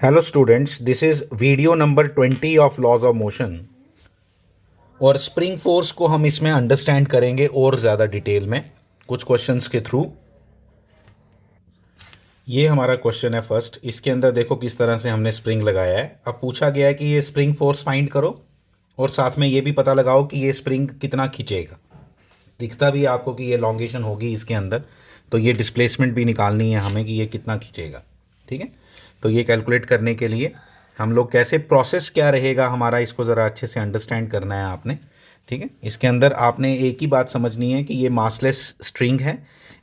Hello students, this is video number 20 of laws of motion. और spring force को हम इसमें अंडरस्टैंड करेंगे और ज़्यादा डिटेल में कुछ क्वेश्चंस के थ्रू। ये हमारा क्वेश्चन है फर्स्ट। इसके अंदर देखो किस तरह से हमने स्प्रिंग लगाया है। अब पूछा गया है कि ये स्प्रिंग फोर्स फाइंड करो और साथ में ये भी पता लगाओ कि ये स्प्रिंग कितना खींचेगा। दिखता भी है आपको कि ये लॉन्गेशन होगी इसके अंदर, तो ये डिस्प्लेसमेंट भी निकालनी है हमें कि ये कितना खींचेगा। ठीक है, तो ये कैलकुलेट करने के लिए हम लोग कैसे प्रोसेस क्या रहेगा हमारा, इसको ज़रा अच्छे से अंडरस्टैंड करना है आपने। ठीक है, इसके अंदर आपने एक ही बात समझनी है कि ये मासलेस स्ट्रिंग है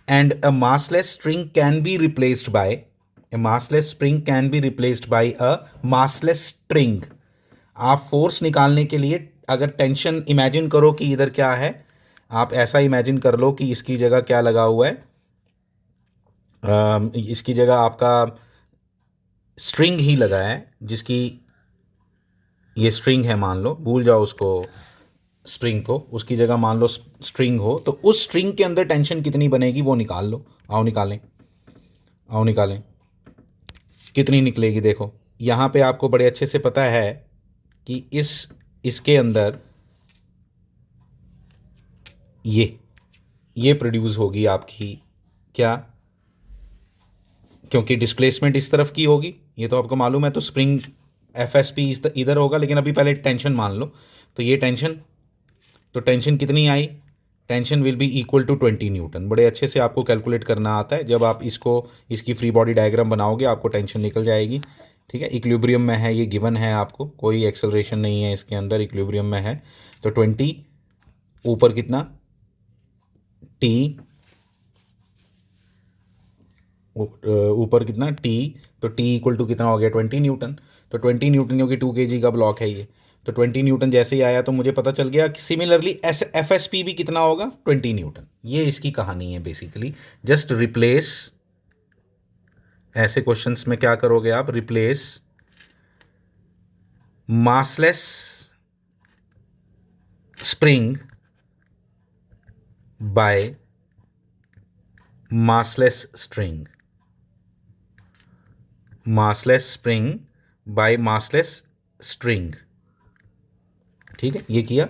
and a massless string can be replaced by A massless spring can be replaced by a massless string. आप फोर्स निकालने के लिए अगर टेंशन इमेजिन करो कि इधर क्या है, आप ऐसा इमेजिन कर लो कि इसकी जगह क्या लगा हुआ है, इसकी जगह आपका स्ट्रिंग ही लगा है, जिसकी ये स्ट्रिंग है मान लो, भूल जाओ उसको स्प्रिंग को, उसकी जगह मान लो स्ट्रिंग हो, तो उस स्ट्रिंग के अंदर टेंशन कितनी बनेगी वो निकाल लो। आओ निकालें, आओ निकालें, कितनी निकलेगी। देखो यहाँ पे आपको बड़े अच्छे से पता है कि इसके अंदर ये प्रोड्यूस होगी आपकी क्या, क्योंकि डिस्प्लेसमेंट इस तरफ की होगी, ये तो आपको मालूम है। तो स्प्रिंग एफ एस पी इधर होगा, लेकिन अभी पहले टेंशन मान लो। तो ये टेंशन, तो टेंशन कितनी आई, tension will be equal to 20 newton. बड़े अच्छे से आपको कैलकुलेट करना आता है। जब आप इसकी फ्री बॉडी डायग्राम बनाओगे आपको टेंशन निकल जाएगी। ठीक है, इक्विलिब्रियम में है, ये गिवन है आपको, कोई एक्सेलरेशन नहीं है इसके अंदर, इक्विलिब्रियम में है। तो 20 ऊपर कितना टी, ऊपर कितना टी, तो टी इक्वल टू कितना हो गया 20 न्यूटन। तो 20 न्यूटन क्योंकि 2 kg का ब्लॉक है ये, तो 20 न्यूटन जैसे ही आया तो मुझे पता चल गया कि सिमिलरली एफ एस पी भी कितना होगा 20 न्यूटन। ये इसकी कहानी है बेसिकली। जस्ट रिप्लेस, ऐसे क्वेश्चंस में क्या करोगे आप, replace massless spring by massless string, massless spring by massless string. ठीक है, ये किया।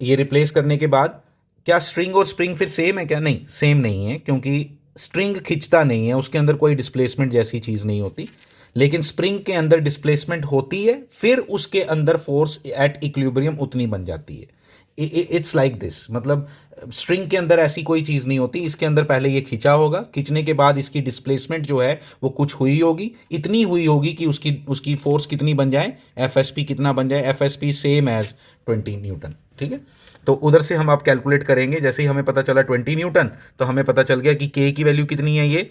ये रिप्लेस करने के बाद क्या स्ट्रिंग और स्प्रिंग फिर सेम है क्या? नहीं, सेम नहीं है, क्योंकि स्ट्रिंग खिंचता नहीं है, उसके अंदर कोई डिस्प्लेसमेंट जैसी चीज़ नहीं होती। लेकिन स्प्रिंग के अंदर डिस्प्लेसमेंट होती है, फिर उसके अंदर फोर्स एट इक्विलिब्रियम उतनी बन जाती है। इट्स लाइक दिस, मतलब स्ट्रिंग के अंदर ऐसी कोई चीज़ नहीं होती। इसके अंदर पहले ये खिंचा होगा, खिंचने के बाद इसकी डिस्प्लेसमेंट जो है वो कुछ हुई होगी, इतनी हुई होगी कि उसकी उसकी फोर्स कितनी बन जाए, एफ एस पी कितना बन जाए, F S P same as 20 newton. ठीक है, तो उधर से हम आप कैलकुलेट करेंगे। जैसे ही हमें पता चला 20 न्यूटन, तो हमें पता चल गया कि के की वैल्यू कितनी है, ये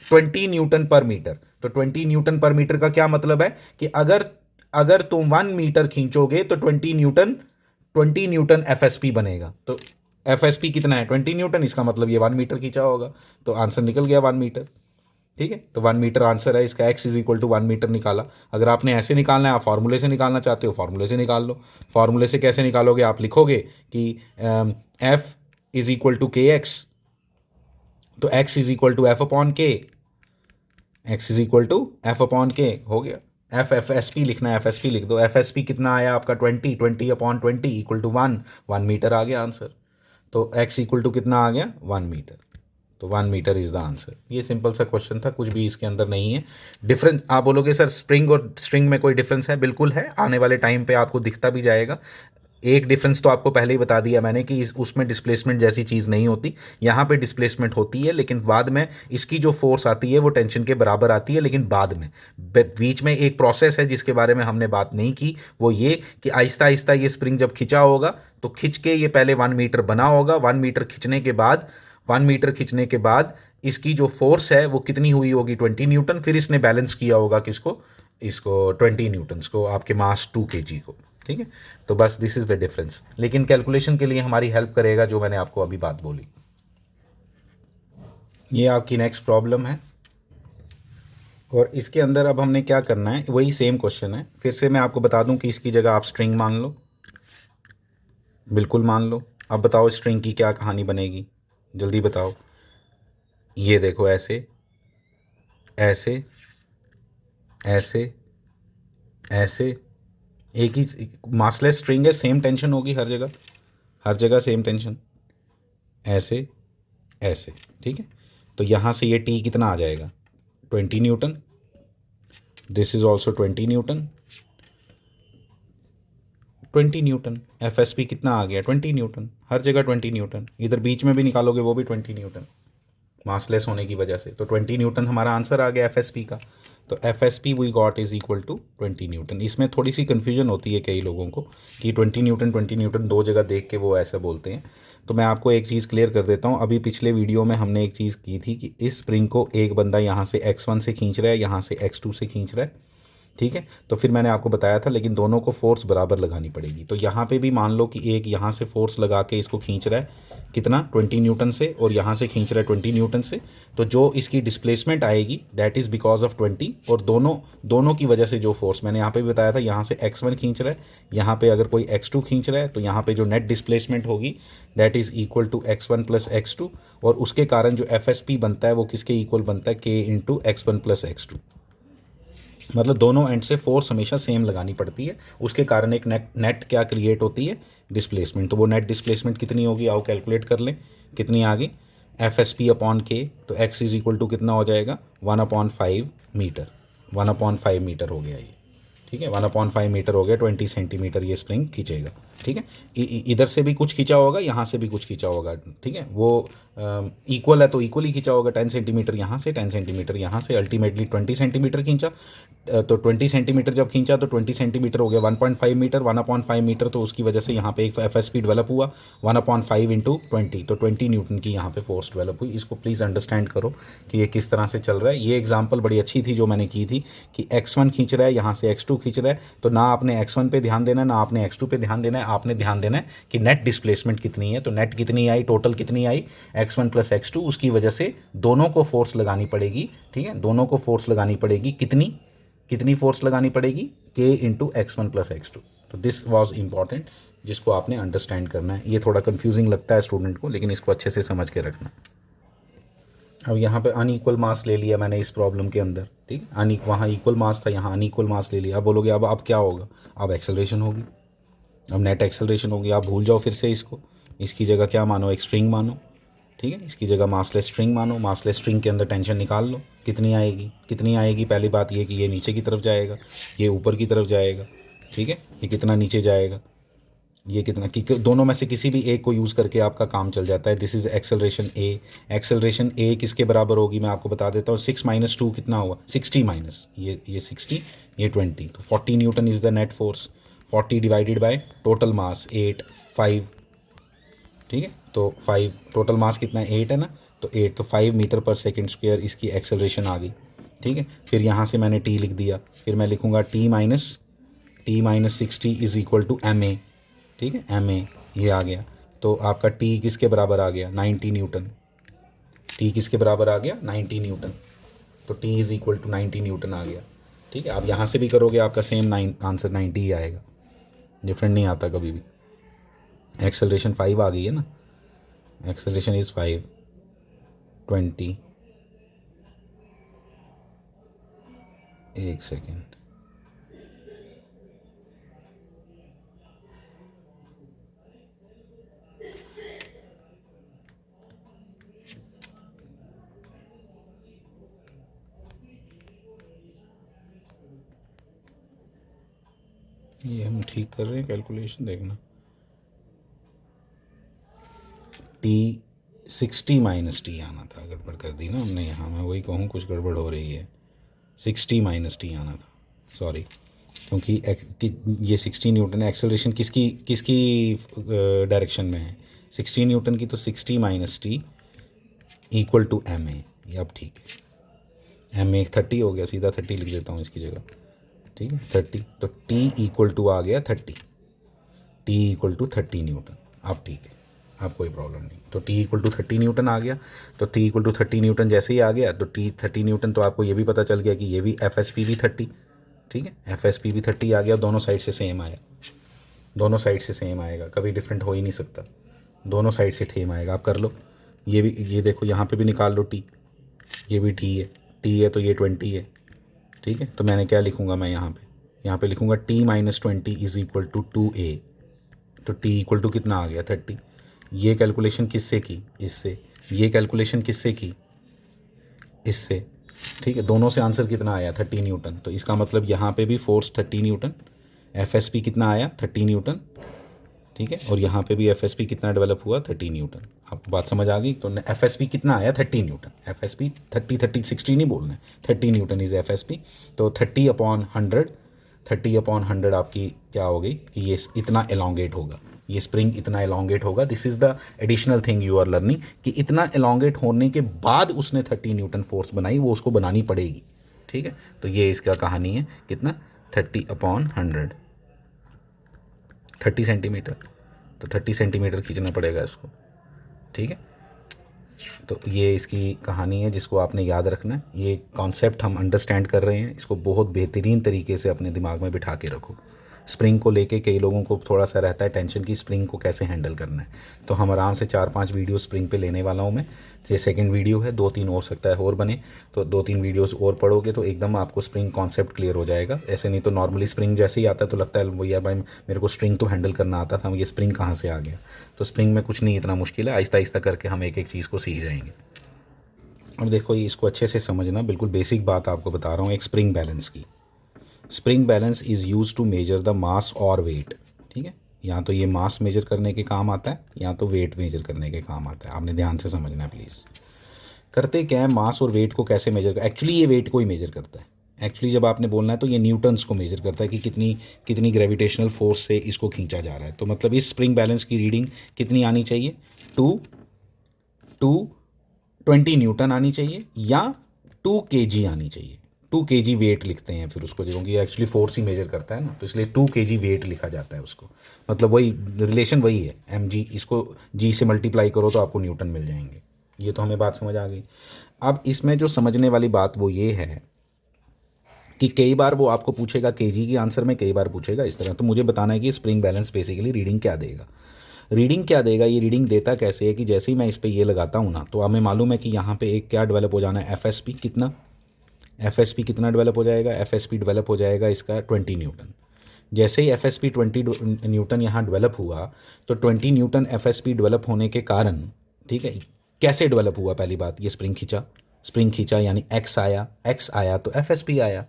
20 न्यूटन पर मीटर। तो 20 न्यूटन पर मीटर का क्या मतलब है कि अगर अगर तुम 1 मीटर खींचोगे तो 20 न्यूटन एफ एस पी बनेगा। तो एफ एस पी कितना है 20 न्यूटन, इसका मतलब ये 1 मीटर खींचा होगा, तो आंसर निकल गया 1 मीटर। ठीक है, तो 1 मीटर आंसर है इसका, x is equal to 1 metre निकाला। अगर आपने ऐसे निकालना है, आप फार्मूले से निकालना चाहते हो, फार्मूले से निकाल लो। फार्मूले से कैसे निकालोगे, आप लिखोगे कि F is equal to k x, तो x is equal to F upon k, x is equal to F upon k हो गया। एफ एस पी लिखना है, एफ एस पी लिख दो। एफ एस पी कितना आया आपका 20 इक्वल टू 1 मीटर आ गया आंसर। तो एक्स इक्वल टू कितना आ गया 1 मीटर, तो 1 मीटर इज द आंसर। ये सिंपल सा क्वेश्चन था, कुछ भी इसके अंदर नहीं है। डिफरेंस आप बोलोगे सर स्प्रिंग और स्ट्रिंग में कोई डिफरेंस है, बिल्कुल है, आने वाले टाइम पे आपको दिखता भी जाएगा। एक डिफरेंस तो आपको पहले ही बता दिया मैंने कि उसमें डिस्प्लेसमेंट जैसी चीज़ नहीं होती, यहाँ पे डिस्प्लेसमेंट होती है, लेकिन बाद में इसकी जो फोर्स आती है वो टेंशन के बराबर आती है। लेकिन बाद में बीच में एक प्रोसेस है जिसके बारे में हमने बात नहीं की, वो ये कि आहिस्ता आहिस्ता ये स्प्रिंग जब खिंचा होगा तो खिंच के ये पहले 1 मीटर बना होगा। 1 मीटर खिंचने के बाद 1 मीटर खिंचने के बाद इसकी जो फोर्स है वो कितनी हुई होगी 20 न्यूटन। फिर इसने बैलेंस किया होगा किसको, इसको 20 न्यूटन्स को, आपके मास 2 kg को। ठीक है, तो बस दिस इज द डिफरेंस। लेकिन कैलकुलेशन के लिए हमारी हेल्प करेगा जो मैंने आपको अभी बात बोली। ये आपकी नेक्स्ट प्रॉब्लम है, और इसके अंदर अब हमने क्या करना है, वही सेम क्वेश्चन है। फिर से मैं आपको बता दूं कि इसकी जगह आप स्ट्रिंग मान लो, बिल्कुल मान लो। अब बताओ स्ट्रिंग की क्या कहानी बनेगी, जल्दी बताओ। ये देखो ऐसे, ऐसे, ऐसे ऐसे, एक ही मासलेस स्ट्रिंग है, सेम टेंशन होगी हर जगह सेम टेंशन, ऐसे ऐसे, ठीक है। तो यहाँ से ये टी कितना आ जाएगा, 20 Newton, this is also 20 Newton, 20 Newton, F S P कितना आ गया, 20 न्यूटन, हर जगह 20 न्यूटन, इधर बीच में भी निकालोगे वो भी 20 न्यूटन, मासलेस होने की वजह से। तो 20 न्यूटन हमारा आंसर आ गया एफ एस पी का। तो F S P we got is equal to 20 newton. इसमें थोड़ी सी कन्फ्यूजन होती है कई लोगों को कि 20 न्यूटन दो जगह देख के वो ऐसा बोलते हैं। तो मैं आपको एक चीज़ क्लियर कर देता हूँ। अभी पिछले वीडियो में हमने एक चीज़ की थी कि इस स्प्रिंग को एक बंदा यहाँ से x1 से खींच रहा है, यहाँ से x2 से खींच रहा है, ठीक है। तो फिर मैंने आपको बताया था, लेकिन दोनों को फोर्स बराबर लगानी पड़ेगी। तो यहाँ पे भी मान लो कि एक यहाँ से फोर्स लगा के इसको खींच रहा है कितना, 20 न्यूटन से, और यहाँ से खींच रहा है 20 न्यूटन से। तो जो इसकी डिस्प्लेसमेंट आएगी दैट इज़ बिकॉज ऑफ 20, और दोनों की वजह से जो फोर्स मैंने यहाँ पे भी बताया था, यहाँ से x1 खींच रहा है, यहाँ पे अगर कोई x2 खींच रहा है, तो यहाँ पे जो नेट डिस्प्लेसमेंट होगी that is equal to x1 plus x2, और उसके कारण जो एफ एस पी बनता है वो किसके इक्वल बनता है, k into x1 plus x2। मतलब दोनों एंड से फोर्स हमेशा सेम लगानी पड़ती है, उसके कारण एक नेट क्या क्रिएट होती है, डिस्प्लेसमेंट। तो वो नेट डिस्प्लेसमेंट कितनी होगी, आओ कैलकुलेट कर लें, कितनी आ गई, एफ एस पी अपॉन के, तो एक्स इज इक्वल टू कितना हो जाएगा, 1/5 मीटर, 1/5 मीटर हो गया ये, ठीक है। 1/5 मीटर हो गया, 20 सेंटीमीटर ये स्प्रिंग खींचेगा, ठीक है। इधर से भी कुछ खींचा होगा, यहाँ से भी कुछ खींचा होगा, ठीक है। वो इक्वल है तो इक्वल ही खींचा होगा, 10 सेंटीमीटर यहाँ से, 10 सेंटीमीटर यहाँ से, अल्टीमेटली 20 सेंटीमीटर खींचा। तो 20 सेंटीमीटर जब खींचा तो 20 सेंटीमीटर हो गया 1.5 मीटर, 1/5 मीटर, तो उसकी वजह से यहाँ पे एक एफ एस पी डेवलप हुआ 1/5 इंटू 20, तो 20 न्यूटन की यहाँ पे फोर्स डेवलप हुई। इसको प्लीज़ अंडरस्टैंड करो कि ये किस तरह से चल रहा है। ये एग्जांपल बड़ी अच्छी थी जो मैंने की थी कि x1 खींच रहा है, यहाँ से x2 खींच रहा है, तो ना आपने x1 पे ध्यान देना है ना आपने x2 पे ध्यान देना है, आपने ध्यान देना है कि नेट डिस्प्लेसमेंट कितनी है। तो नेट कितनी आई, टोटल कितनी आई, x1 प्लस x2, उसकी वजह से दोनों को फोर्स लगानी पड़ेगी, ठीक है। दोनों को फोर्स लगानी पड़ेगी, कितनी फोर्स लगानी पड़ेगी, k into x1 plus x2। तो दिस वॉज इम्पॉर्टेंट, जिसको आपने अंडरस्टैंड करना है। ये थोड़ा कंफ्यूजिंग लगता है स्टूडेंट को, लेकिन इसको अच्छे से समझ के रखना। अब यहाँ पे अनइक्वल मास ले लिया मैंने इस प्रॉब्लम के अंदर, ठीक है। वहाँ इक्वल मास था, यहाँ अनइक्वल मास ले लिया। अब बोलोगे अब क्या होगा, अब एक्सेलरेशन होगी, अब नेट एक्सेलरेशन होगी। आप भूल जाओ फिर से इसको, इसकी जगह क्या मानो, एक स्ट्रिंग मानो, ठीक है। इसकी जगह मासलेस स्ट्रिंग मानो, मासलेस स्ट्रिंग के अंदर टेंशन निकाल लो, कितनी आएगी। पहली बात ये कि ये नीचे की तरफ जाएगा, ये ऊपर की तरफ जाएगा, ठीक है। ये कितना नीचे जाएगा, ये कितना, कि दोनों में से किसी भी एक को यूज़ करके आपका काम चल जाता है। This is acceleration a. Acceleration a किसके बराबर होगी, मैं आपको बता देता हूँ। 6 माइनस 2 कितना हुआ, 60 माइनस ये 60, ये 20, तो 40 Newton is the net force. 40 divided by total mass 8, 5, ठीक है। तो 5, टोटल मास कितना है, 8 है ना, तो 8, तो 5 मीटर पर सेकेंड स्क्वायर इसकी एक्सेलरेशन आ गई, ठीक है। फिर यहाँ से मैंने टी लिख दिया, फिर मैं लिखूँगा T minus 60 is equal to M A, ठीक है, एम ए ये आ गया। तो आपका टी किसके बराबर आ गया, 90 न्यूटन। टी किसके बराबर आ गया, 90 न्यूटन। तो T is equal to 90 newton आ गया, ठीक है। आप यहाँ से भी करोगे आपका सेम आंसर 90 ही आएगा, डिफरेंट नहीं आता कभी भी। एक्सेलरेशन 5 आ गई है ना, एक्सेलरेशन इज़ 5, 20, एक सेकेंड, ये हम ठीक कर रहे हैं, कैलकुलेशन देखना। टी 60 माइनस टी आना था, गड़बड़ कर दी ना हमने यहाँ, मैं वही कहूँ कुछ गड़बड़ हो रही है। 60 माइनस टी आना था, सॉरी, क्योंकि ये 60 न्यूटन है। एक्सेलरेशन किसकी किसकी डायरेक्शन में है, 60 न्यूटन की, तो 60 minus T equal to M A. ये अब ठीक है, एम ए 30 हो गया, सीधा 30 लिख देता हूँ इसकी जगह, ठीक है, 30। तो टी इक्वल टू आ गया 30, टी इक्वल टू 30 न्यूटन। अब ठीक है, अब कोई प्रॉब्लम नहीं। तो टी इक्वल टू 30 न्यूटन आ गया। तो टी इक्वल टू 30 न्यूटन जैसे ही आ गया, तो टी 30 न्यूटन, तो आपको ये भी पता चल गया कि ये भी एफ एस पी भी 30, ठीक है, एफ एस पी भी 30 आ गया। दोनों साइड से सेम आया, दोनों साइड से सेम आएगा, कभी डिफरेंट हो ही नहीं सकता, दोनों साइड से सेम आएगा। आप कर लो, ये भी, ये देखो यहाँ पे भी निकाल लो टी, ये भी टी है तो ये 20 है, ठीक है, तो मैंने क्या लिखूँगा, मैं यहाँ पे लिखूँगा t-20 is equal to 2a। तो t इक्वल टू कितना आ गया 30। ये कैलकुलेशन किससे की, इससे। ये कैलकुलेशन किससे की, इससे। ठीक है, दोनों से आंसर कितना आया 30 न्यूटन। तो इसका मतलब यहाँ पे भी फोर्स 30 न्यूटन, एफ कितना आया 30 न्यूटन। ठीक है, और यहाँ पे भी एफ कितना डेवलप हुआ 30 न्यूटन। आपको बात समझ आ गई। तो एफ कितना आया 30 न्यूटन। एफ 30 नहीं बोलना है, 30 न्यूटन इज़ एफ। तो 30/100, 30/100 आपकी क्या हो गई कि ये इतना एलोंगेट होगा, ये स्प्रिंग इतना एलोंगेट होगा। This is the additional thing you are learning कि इतना एलोंगेट होने के बाद उसने 30 न्यूटन फोर्स बनाई, वो उसको बनानी पड़ेगी। ठीक है, तो ये इसका कहानी है। कितना 30/100, 30 सेंटीमीटर। तो 30 सेंटीमीटर खींचना पड़ेगा इसको। ठीक है, तो ये इसकी कहानी है जिसको आपने याद रखना है। ये कॉन्सेप्ट हम अंडरस्टैंड कर रहे हैं, इसको बहुत बेहतरीन तरीके से अपने दिमाग में बिठा के रखो। स्प्रिंग को लेके कई लोगों को थोड़ा सा रहता है टेंशन कि स्प्रिंग को कैसे हैंडल करना है। तो हम आराम से 4-5 वीडियो स्प्रिंग पे लेने वाला हूँ मैं। ये सेकंड वीडियो है, 2-3 हो सकता है और बने। तो 2-3 वीडियोस और पढ़ोगे तो एकदम आपको स्प्रिंग कॉन्सेप्ट क्लियर हो जाएगा। ऐसे नहीं तो नॉर्मली स्प्रिंग जैसे ही आता है तो लगता है भैया भाई मेरे को स्ट्रिंग तो हैंडल करना आता था, ये स्प्रिंग कहाँ से आ गया। तो स्प्रिंग में कुछ नहीं इतना मुश्किल है, आहिस्ता आहिस्ता करके हम एक एक चीज़ को सीख जाएंगे। अब देखो ये इसको अच्छे से समझना, बिल्कुल बेसिक बात आपको बता रहा हूँ एक स्प्रिंग बैलेंस की। Spring balance is use to measure the mass और वेट। ठीक है, या तो ये मास मेजर करने के काम आता है या तो वेट मेजर करने के काम आता है। आपने ध्यान से समझना है प्लीज़। करते क्या है, मास और वेट को कैसे मेजर कर, एक्चुअली ये वेट को ही मेजर करता है। एक्चुअली जब आपने बोलना है तो ये न्यूटन्स को मेजर करता है कि कितनी कितनी ग्रेविटेशनल फोर्स से इसको खींचा जा रहा है। तो मतलब इस स्प्रिंग बैलेंस की रीडिंग कितनी आनी चाहिए, 220 न्यूटन आनी चाहिए या 2 kg आनी चाहिए। 2 kg वेट लिखते हैं फिर उसको, क्योंकि एक्चुअली फोर्स ही मेजर करता है ना, तो इसलिए 2 kg वेट लिखा जाता है उसको। मतलब वही रिलेशन वही है, mg, इसको g से मल्टीप्लाई करो तो आपको न्यूटन मिल जाएंगे। ये तो हमें बात समझ आ गई। अब इसमें जो समझने वाली बात वो ये है कि कई बार वो आपको पूछेगा kg की आंसर में, कई बार पूछेगा इस तरह। तो मुझे बताना है कि स्प्रिंग बैलेंस बेसिकली रीडिंग क्या देगा। रीडिंग क्या देगा, ये रीडिंग देता कैसे है कि जैसे ही मैं इस पर ये लगाता हूँ ना, तो हमें मालूम है कि यहाँ पे एक क्या डेवलप हो जाना है, एफ कितना, एफ कितना डेवलप हो जाएगा, एफ डेवलप हो जाएगा इसका 20 न्यूटन। जैसे ही एफ 20 न्यूटन यहाँ डेवलप हुआ तो 20 न्यूटन एफ डेवलप होने के कारण, ठीक है, कैसे डेवलप हुआ, पहली बात ये स्प्रिंग खींचा यानी एक्स आया तो एफ आया।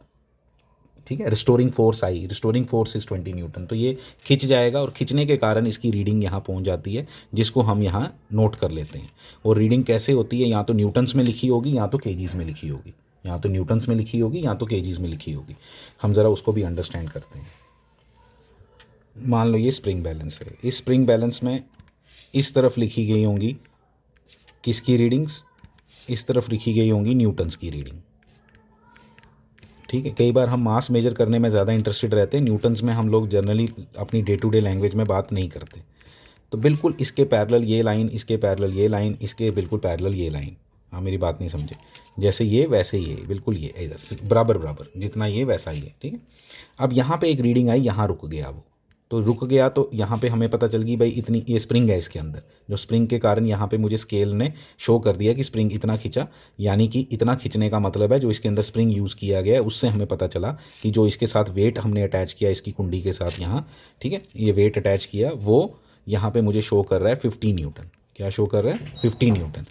ठीक है, restoring force I, restoring force is 20 Newton. तो ये खिंच जाएगा और खिंचने के कारण इसकी रीडिंग यहाँ पहुँच जाती है, जिसको हम यहाँ नोट कर लेते हैं। और रीडिंग कैसे होती है, या तो न्यूटन्स में लिखी होगी या तो केजीज में लिखी होगी, या तो न्यूटन्स में लिखी होगी या तो केजीज में लिखी होगी। हम ज़रा उसको भी अंडरस्टैंड करते हैं। मान लो ये स्प्रिंग बैलेंस है, इस स्प्रिंग बैलेंस में इस तरफ लिखी गई होंगी किसकी रीडिंग्स, इस तरफ लिखी गई होंगी न्यूटन्स की रीडिंग। ठीक है, कई बार हम मास मेजर करने में ज़्यादा इंटरेस्टेड रहते हैं, न्यूटन्स में हम लोग जनरली अपनी डे टू डे लैंग्वेज में बात नहीं करते। तो बिल्कुल इसके पैरेलल ये लाइन, इसके पैरेलल ये लाइन, इसके बिल्कुल पैरेलल ये लाइन। हाँ, मेरी बात नहीं समझे, जैसे ये वैसे ये, बिल्कुल ये इधर से बराबर बराबर, जितना ये वैसा ही है। ठीक है, अब यहाँ पे एक रीडिंग आई, यहाँ रुक गया वो, तो रुक गया तो यहाँ पे हमें पता चल गई भाई इतनी ये स्प्रिंग है इसके अंदर, जो स्प्रिंग के कारण यहाँ पे मुझे स्केल ने शो कर दिया कि स्प्रिंग इतना खिंचा, यानी कि इतना खिंचने का मतलब है जो इसके अंदर स्प्रिंग यूज़ किया गया है उससे हमें पता चला कि जो इसके साथ वेट हमने अटैच किया इसकी कुंडी के साथ यहाँ, ठीक है, ये वेट अटैच किया वो यहाँ पे मुझे शो कर रहा है 50 न्यूटन। क्या शो कर रहा है, 50 न्यूटन।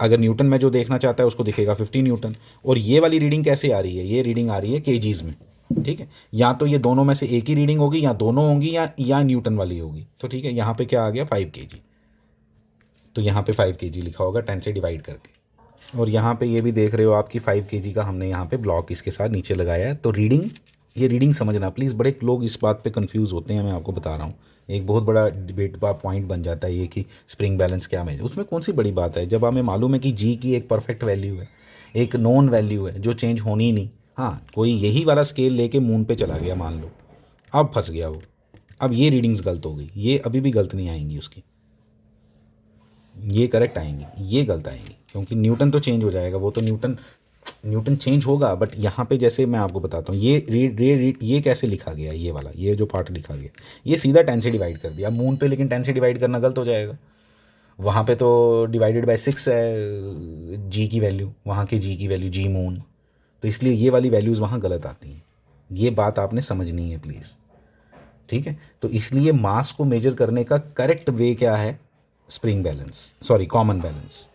अगर न्यूटन में जो देखना चाहता है उसको दिखेगा 50 न्यूटन। और ये वाली रीडिंग कैसे आ रही है, ये रीडिंग आ रही है केजीज में। ठीक है, या तो ये दोनों में से एक ही रीडिंग होगी, या दोनों होंगी, या न्यूटन वाली होगी। तो ठीक है, यहाँ पे क्या आ गया 5 kg, तो यहाँ पे 5 kg लिखा होगा 10 से डिवाइड करके। और यहाँ पे ये भी देख रहे हो आपकी 5 kg का हमने यहाँ पे ब्लॉक इसके साथ नीचे लगाया है। तो रीडिंग, ये रीडिंग समझना प्लीज़, बड़े लोग इस बात पे कंफ्यूज होते हैं, मैं आपको बता रहा हूँ। एक बहुत बड़ा डिबेट का पॉइंट बन जाता है ये कि स्प्रिंग बैलेंस क्या है, उसमें कौन सी बड़ी बात है जब हमें मालूम है कि जी की एक परफेक्ट वैल्यू है, एक नॉन वैल्यू है जो चेंज होनी ही नहीं। हाँ, कोई यही वाला स्केल लेके मून पे चला गया मान लो, अब फंस गया वो, अब ये रीडिंग्स गलत हो गई, ये अभी भी गलत नहीं आएंगी उसकी, ये करेक्ट आएंगी, ये गलत आएंगी, क्योंकि न्यूटन तो चेंज हो जाएगा, वो तो न्यूटन चेंज होगा। बट यहाँ पे जैसे मैं आपको बताता हूँ ये कैसे लिखा गया, ये वाला ये जो पार्ट लिखा गया ये सीधा 10 से डिवाइड कर दिया मून पे, लेकिन 10 से डिवाइड करना गलत हो जाएगा। वहाँ पे तो डिवाइडेड बाय 6 है जी की वैल्यू, वहाँ की जी की वैल्यू जी मून, तो इसलिए ये वाली वैल्यूज़ वहाँ गलत आती हैं। ये बात आपने समझनी है प्लीज़, ठीक है। तो इसलिए मास को मेजर करने का करेक्ट वे क्या है, spring balance, sorry common balance.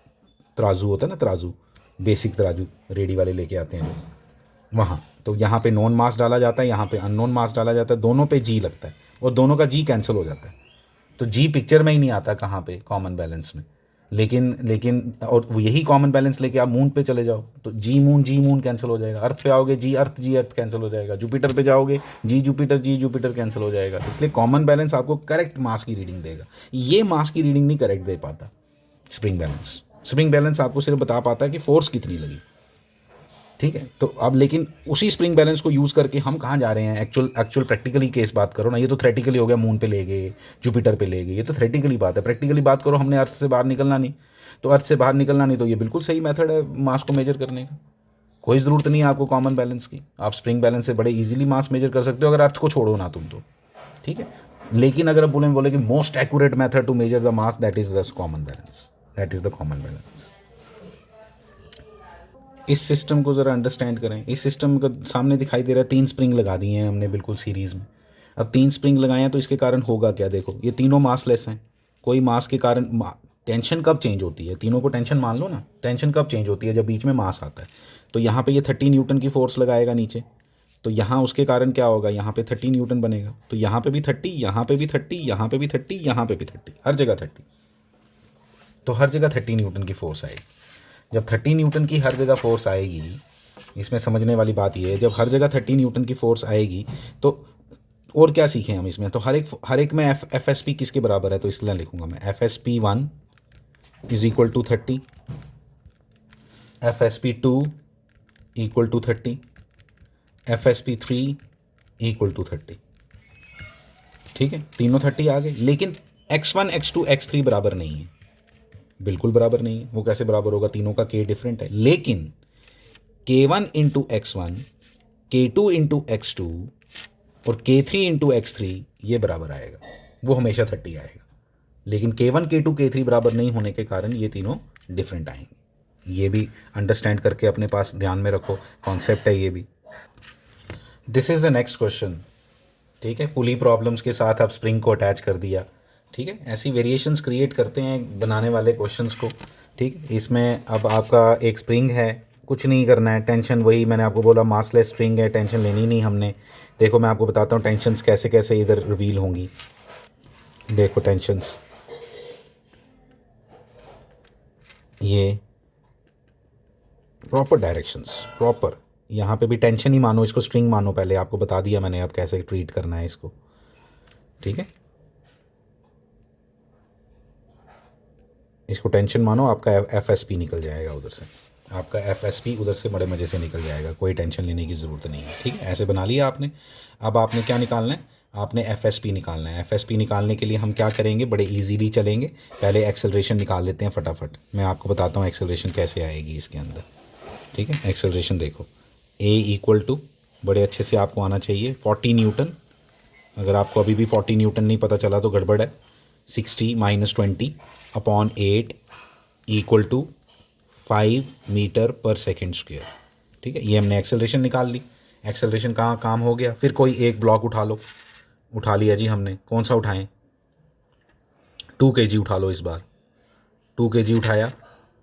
तराजू होता है ना, तराजू, बेसिक तराजू रेडी वाले लेके आते हैं लोग, वहाँ तो यहाँ पे नॉन मास डाला जाता है, यहाँ पे अननोन मास डाला जाता है, दोनों पे जी लगता है और दोनों का जी कैंसिल हो जाता है। तो जी पिक्चर में ही नहीं आता कहाँ पे, कॉमन बैलेंस में। लेकिन लेकिन और यही कॉमन बैलेंस लेके आप मून पे चले जाओ तो जी मून कैंसिल हो जाएगा। अर्थ पे आओगे जी अर्थ कैंसिल हो जाएगा। जुपिटर पे जाओगे जी जुपिटर कैंसिल हो जाएगा। इसलिए कॉमन बैलेंस आपको करेक्ट मास की रीडिंग देगा, ये मास की रीडिंग नहीं करेक्ट दे पाता। स्प्रिंग बैलेंस आपको सिर्फ बता पाता है कि फोर्स कितनी लगी, ठीक है। तो अब लेकिन उसी स्प्रिंग बैलेंस को यूज़ करके हम कहाँ जा रहे हैं, एक्चुअल प्रैक्टिकली केस बात करो ना। ये तो थ्रेटिकली हो गया, मून पे ले गए, जुपिटर पे ले गए, ये तो थ्रेटिकली बात है। प्रैक्टिकली बात करो, हमने अर्थ से बाहर निकलना नहीं, तो अर्थ से बाहर निकलना नहीं, तो ये बिल्कुल सही मेथड है मास को मेजर करने का। कोई ज़रूरत नहीं है आपको कॉमन बैलेंस की, आप स्प्रिंग बैलेंस से बड़े ईजिली मास मेजर कर सकते हो अगर अर्थ को छोड़ो ना तुम तो, ठीक है। लेकिन अगर आप बोले कि most accurate method to measure the mass, that is the common balance, that is the common balance. इस सिस्टम को ज़रा अंडरस्टैंड करें। इस सिस्टम का सामने दिखाई दे रहा है, 3 स्प्रिंग लगा दिए हैं हमने बिल्कुल सीरीज़ में। अब 3 स्प्रिंग लगाए हैं तो इसके कारण होगा क्या, देखो ये तीनों मासलेस हैं। कोई मास के कारण टेंशन कब चेंज होती है, तीनों को टेंशन मान लो ना, टेंशन कब चेंज होती है, जब बीच में मास आता है। तो यहाँ पे ये 30 न्यूटन की फोर्स लगाएगा नीचे, तो यहाँ उसके कारण क्या होगा, यहाँ पे 30 न्यूटन बनेगा। तो यहाँ पे भी 30, यहाँ पे भी 30, यहाँ पे भी 30, यहाँ पे भी 30, हर जगह 30। तो हर जगह 30 न्यूटन की फोर्स आएगी। जब 30 न्यूटन की हर जगह फोर्स आएगी, इसमें समझने वाली बात ये है, जब हर जगह 30 न्यूटन की फोर्स आएगी तो और क्या सीखें हम इसमें, तो हर एक में एफ एस पी किसके बराबर है, तो इसलिए लिखूंगा मैं F S P 1 is equal to 30, F S P 2 equal to 30, F S P 3 equal to 30, ठीक है। तीनों 30 आ गए, लेकिन x1 x2 x3 बराबर नहीं है, बिल्कुल बराबर नहीं है। वो कैसे बराबर होगा, तीनों का k डिफरेंट है। लेकिन k1 into x1, k2 into x2 और k3 इंटू x3 ये बराबर आएगा, वो हमेशा 30 आएगा। लेकिन k1 k2 k3 बराबर नहीं होने के कारण ये तीनों डिफरेंट आएंगे। ये भी अंडरस्टैंड करके अपने पास ध्यान में रखो, कॉन्सेप्ट है ये भी। This is the next question, ठीक है। पुली प्रॉब्लम्स के साथ आप स्प्रिंग को अटैच कर दिया, ठीक है। ऐसी वेरिएशंस क्रिएट करते हैं बनाने वाले क्वेश्चंस को, ठीक है। इसमें अब आपका एक स्प्रिंग है, कुछ नहीं करना है, टेंशन वही मैंने आपको बोला मासलेस स्प्रिंग है, टेंशन लेनी नहीं हमने। देखो मैं आपको बताता हूँ टेंशन्स कैसे कैसे इधर रिवील होंगी। देखो टेंशन्स, ये प्रॉपर डायरेक्शंस, प्रॉपर यहाँ पे भी टेंशन ही मानो, इसको स्ट्रिंग मानो, पहले आपको बता दिया मैंने अब कैसे ट्रीट करना है इसको, ठीक है। इसको टेंशन मानो, आपका एफ एस पी निकल जाएगा उधर से, आपका एफ एस पी उधर से बड़े मज़े से निकल जाएगा, कोई टेंशन लेने की ज़रूरत नहीं है, ठीक है। ऐसे बना लिया आपने। अब आपने क्या निकालना है, आपने एफ एस पी निकालना है। एफ एस पी निकालने के लिए हम क्या करेंगे, बड़े ईजीली चलेंगे। पहले एक्सेलरेशन निकाल लेते हैं फटाफट, मैं आपको बताता हूँ एक्सेलरेशन कैसे आएगी इसके अंदर, ठीक है। एक्सेलरेशन देखो, ए इक्वल टू, बड़े अच्छे से आपको आना चाहिए, 40 न्यूटन। अगर आपको अभी भी 40 न्यूटन नहीं पता चला तो गड़बड़ है। 60 minus 20 upon 8 equal to 5 metre पर सेकेंड स्क्वायर, ठीक है। ये हमने एक्सेलरेशन निकाल ली। एक्सेलरेशन कहाँ काम हो गया, फिर कोई एक ब्लॉक उठा लो, उठा लिया जी हमने। कौन सा उठाएं, 2 kg उठा लो इस बार। 2 kg उठाया,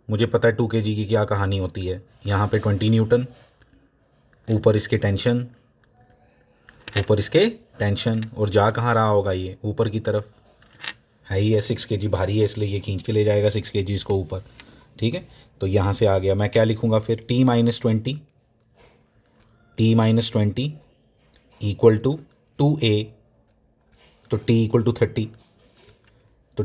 मुझे पता है 2 kg की क्या कहानी होती है। यहाँ पे 20 न्यूटन, ऊपर इसके टेंशन, ऊपर इसके टेंशन, और जा कहाँ रहा होगा, ये ऊपर की तरफ है ही है। 6 kg भारी है इसलिए ये खींच के ले जाएगा 6 kg इसको ऊपर, ठीक है। तो यहाँ से आ गया, मैं क्या लिखूँगा फिर, T minus 20 equal to 2a, तो t इक्वल टू 30, तो